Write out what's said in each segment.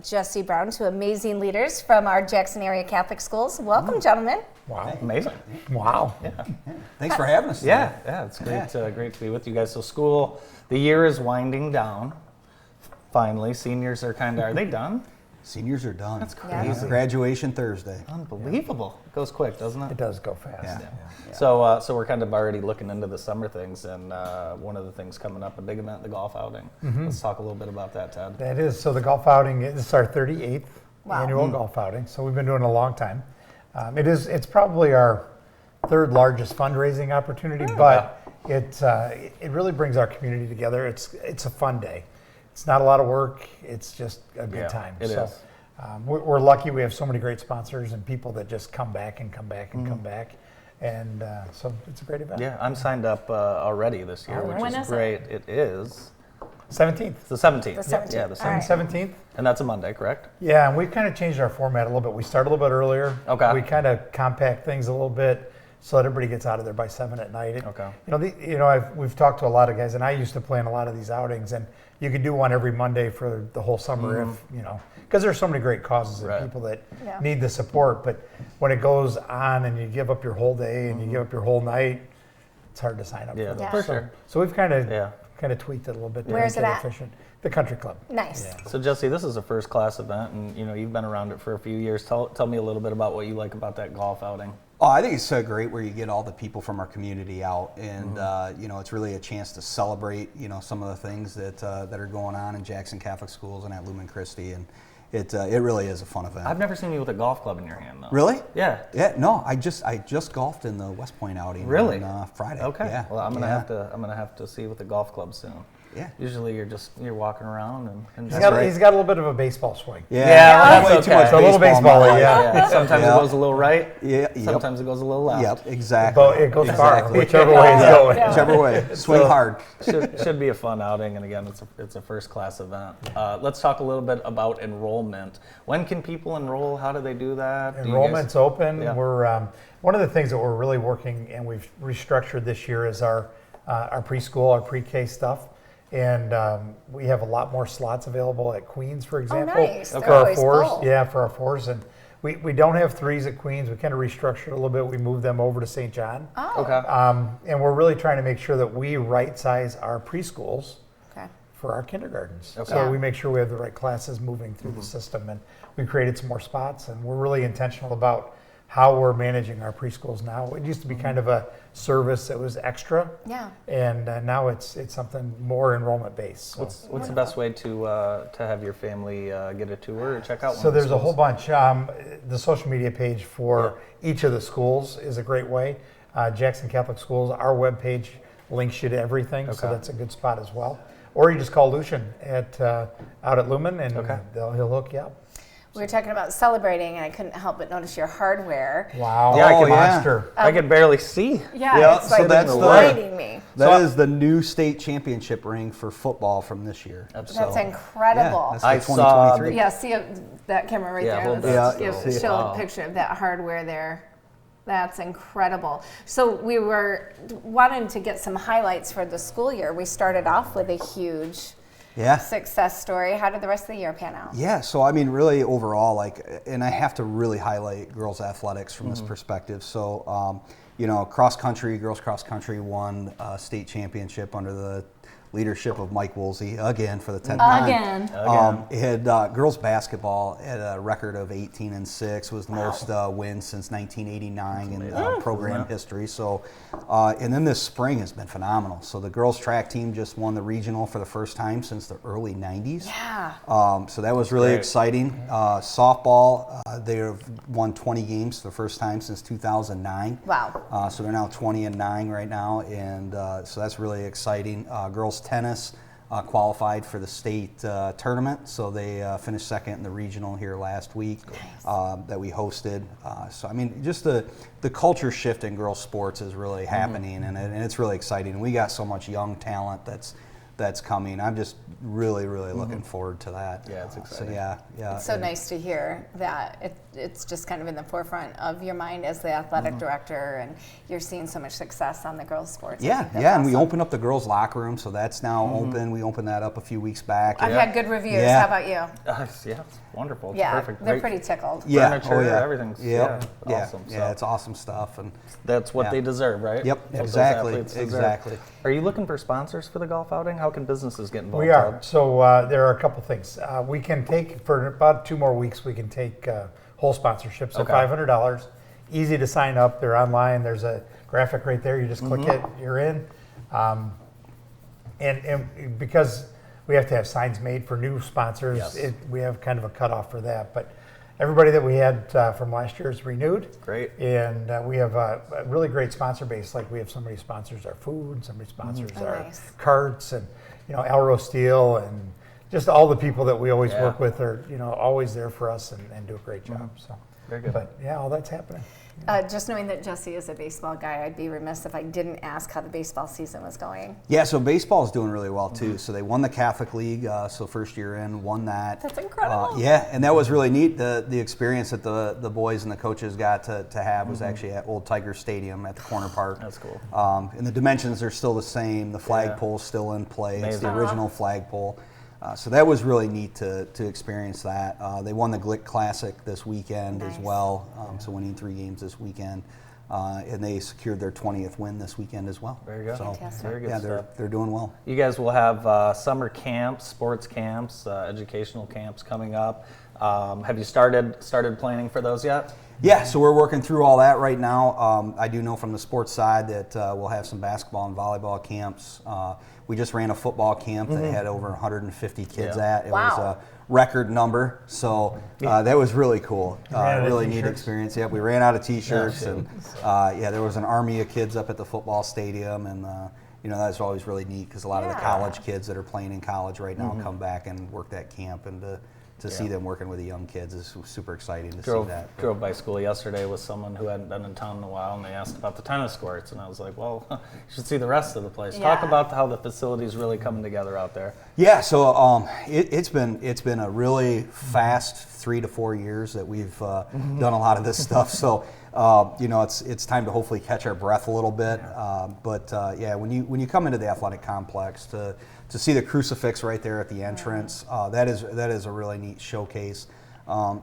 Jesse Brown, two amazing leaders from our Jackson area Catholic schools. Welcome, gentlemen. Wow, amazing. Wow. Yeah. Thanks for having us. Yeah, it's great, great to be with you guys. So school, the year is winding down. Finally, seniors are are they done? Seniors are done. That's crazy. Yeah. Graduation Thursday. Unbelievable. It goes quick, doesn't it? It does go fast. Yeah. So we're kind of already looking into the summer things, and one of the things coming up, a big event, the golf outing. Let's talk a little bit about that, Ted. That is, so the golf outing, this is our 38th Wow. annual golf outing, so we've been doing it a long time. It's probably our third largest fundraising opportunity, but it really brings our community together. It's a fun day. It's not a lot of work. It's just a good time. It is. We're lucky we have so many great sponsors and people that just come back and come back and come back. And so it's a great event. Yeah, I'm signed up already this year, which When is is great. It is 17th. the 17th. The 17th. Yeah, the All right. 17th. 17th. And that's a Monday, correct? Yeah, and we've kind of changed our format a little bit. We start a little bit earlier. Okay. We kind of compact things a little bit so that everybody gets out of there by 7 at night. Okay. We've talked to a lot of guys, and I used to plan a lot of these outings, and you could do one every Monday for the whole summer because there's so many great causes and Right. people that need the support. But when it goes on and you give up your whole day and you give up your whole night, it's hard to sign up Yeah, for those. for So- sure. So we've kind of tweaked it a little bit to Where's make it it at? efficient. The Country Club. Nice. Yeah. So Jesse, this is a first class event, and you've been around it for a few years. Tell me a little bit about what you like about that golf outing. Oh, I think it's so great where you get all the people from our community out, and it's really a chance to celebrate some of the things that are going on in Jackson Catholic Schools and at Lumen Christi, and it really is a fun event. I've never seen you with a golf club in your hand, though. Really? Yeah. Yeah. No, I just golfed in the West Point outing. Really? On Friday. Okay. Yeah. Well, I'm gonna have to see you with the golf club soon. Yeah. Usually you're walking around and He's got a little bit of a baseball swing. Yeah. Yeah, I that's play too okay. much A little baseball, in my life. yeah. Sometimes Yeah. it goes a little right. Yeah. Sometimes it goes a little left. Yep. Exactly. But it goes far, Exactly. whichever way it's going. Yeah. Whichever way. Swing hard. Should be a fun outing, and again, it's a first class event. Let's talk a little bit about enrollment. When can people enroll? How do they do that? Do you guys- Enrollment's open. Yeah. We're one of the things that we're really working, and we've restructured this year, is our preschool, our pre-K stuff, and we have a lot more slots available at Queens, for example. nice. For They're our always fours. full. Yeah, for our fours, and we don't have threes at Queens. We kind of restructured a little bit. We moved them over to St. John, Oh. Okay. and we're really trying to make sure that we right size our preschools Okay. for our kindergartens. Okay. So Yeah. we make sure we have the right classes moving through the system, and we created some more spots, and we're really intentional about how we're managing our preschools now. It used to be kind of a service that was extra, Yeah. and now it's something more enrollment based. So, What's the best way to have your family get a tour or check out one so of the there's a whole schools? bunch. The social media page for each of the schools is a great way. Jackson Catholic Schools, our webpage links you to everything, so Okay. that's a good spot as well. Or you just call Lucian out at Lumen, and Okay. he'll hook you up. We were talking about celebrating, and I couldn't help but notice your hardware. Wow, Yeah, I can- monster. I can barely see. Yeah, Yeah, it's so like that's blinding me. That is the new state championship ring for football from this year. That's So, incredible. Yeah, I that's the saw 2023. Yeah, see that camera right Yeah, there. hold Let's that. give- show Wow. a picture of that hardware there. That's incredible. So we were wanting to get some highlights for the school year. We started off with a huge Yeah. success story. How did the rest of the year pan out? Yeah, so I mean, really overall, and I have to really highlight girls athletics from this perspective. So, girls cross country won a state championship under the leadership of Mike Woolsey again for the 10th time. Again. It had girls basketball at a record of 18-6, was the most wins since 1989 in program history. So, and then this spring has been phenomenal. So the girls track team just won the regional for the first time since the early 90s. Yeah. So that was really great. exciting. Softball, they have won 20 games for the first time since 2009. Wow. So they're now 20-9 right now, and so that's really exciting. Girls tennis qualified for the state tournament, so they finished second in the regional here last week that we hosted. So I mean, just the culture shift in girls sports is really happening, and it's really exciting. And we got so much young talent that's that's coming. I'm just really looking forward to that. Yeah, it's exciting. So yeah. It's so nice to hear that it's just kind of in the forefront of your mind as the athletic director, and you're seeing so much success on the girls' sports. I think that's And we awesome. opened up the girls' locker room, so that's now open. We opened that up a few weeks back. I've had good reviews. Yeah. How about you? Yeah, it's wonderful. It's Yeah, perfect. they're Great pretty tickled. furniture, everything's Yep. awesome. Yeah, So it's awesome stuff. And that's what Yeah. they deserve, right? Yep, What those exactly, athletes deserve. exactly. Are you looking for sponsors for the golf outing? How can businesses get involved? We are. Todd? So there are a couple things. We can take, for about 2 more weeks, we can take whole sponsorships. So Okay. $500. Easy to sign up. They're online. There's a graphic right there. You just click it, you're in. And because we have to have signs made for new sponsors, Yes. we have kind of a cutoff for that. But everybody that we had from last year is renewed. Great. And we have a really great sponsor base. Like we have somebody who sponsors our food, somebody sponsors Oh, our nice. carts, and Alro Steel, and just all the people that we always Yeah. work with are always there for us and do a great job. So, Very good. but yeah, all that's happening. Just knowing that Jesse is a baseball guy, I'd be remiss if I didn't ask how the baseball season was going. Yeah, so baseball is doing really well too. So they won the Catholic League, so first year in, won that. That's incredible. Yeah, and that was really neat. The experience that the boys and the coaches got to have was actually at Old Tiger Stadium at the Corner Park. That's cool. And the dimensions are still the same. The flagpole's still in play. It's the Amazing. original flagpole. So that was really neat to experience that. They won the Glick Classic this weekend as Nice. well, so winning 3 games this weekend. And they secured their 20th win this weekend as well. Very good. So, Fantastic. Very good yeah, stuff. they're doing well. You guys will have summer camps, sports camps, educational camps coming up. Have you started planning for those yet? Yeah, so we're working through all that right now. I do know from the sports side that we'll have some basketball and volleyball camps. We just ran a football camp that had over 150 kids Yeah. at. It was Wow. a record number, so that was really cool. ran out of Really neat t-shirts? experience. Yep, we ran out of T-shirts, Yeah, and there was an army of kids up at the football stadium, and that's always really neat because a lot of the Yeah. college kids that are playing in college right now come back and work that camp, and to see Yeah. them working with the young kids is super exciting to Drove see that. drove by school yesterday with someone who hadn't been in town in a while, and they asked about the tennis courts, and I was like, well, you should see the rest of the place. Talk Yeah. about how the facility's really coming together out there. Yeah, so it's been a really fast 3 to 4 years that we've done a lot of this stuff. So it's time to hopefully catch our breath a little bit. But when you come into the athletic complex to see the crucifix right there at the entrance, that is a really neat showcase.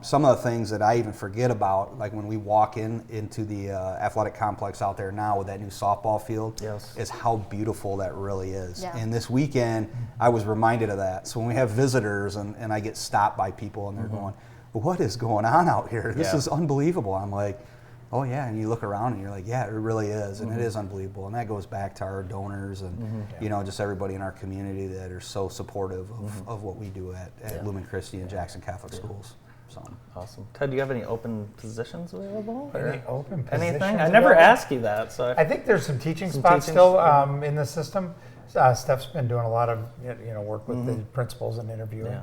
Some of the things that I even forget about, like when we walk into the athletic complex out there now with that new softball field, Yes. is how beautiful that really is. Yeah. And this weekend, I was reminded of that. So when we have visitors and I get stopped by people and they're going, what is going on out here? This Yeah. is unbelievable. I'm like, oh yeah, and you look around and you're like, yeah, it really is, and it is unbelievable. And that goes back to our donors and just everybody in our community that are so supportive of what we do at Lumen, Christi, and Jackson Catholic Schools. So. Awesome. Ted, do you have any open positions available? or Any open anything? positions I never available? asked you that. So I think there's some teaching Some spots teaching, still yeah. in the system. Steph's been doing a lot of work with the principals and interviewing. Yeah.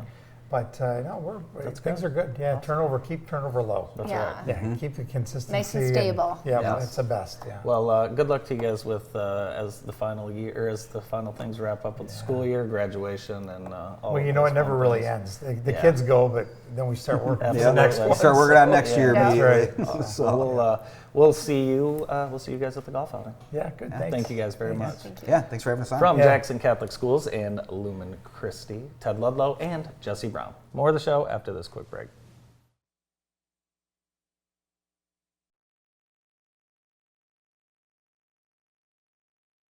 But no, That's things good. are good. Yeah, keep turnover low. That's Yeah. right. Yeah, keep the consistency. Nice and stable. Yeah, Yes. that's the best. Yeah. Well, good luck to you guys with as the final year, as the final things wrap up with the school year, graduation, and all. Well, of it those never fun really things. ends. The Yeah. kids go, but then we start working on the Absolutely. next Yeah, one. Start working on next year Yeah. immediately. That's right. So, We'll see you. We'll see you guys at the golf outing. Yeah, good. Thanks. Thank you guys very much. Thank you. yeah, thanks for having us on. From Yeah. Jackson Catholic Schools and Lumen Christi, Ted Ludlow and Jesse Brown. More of the show after this quick break.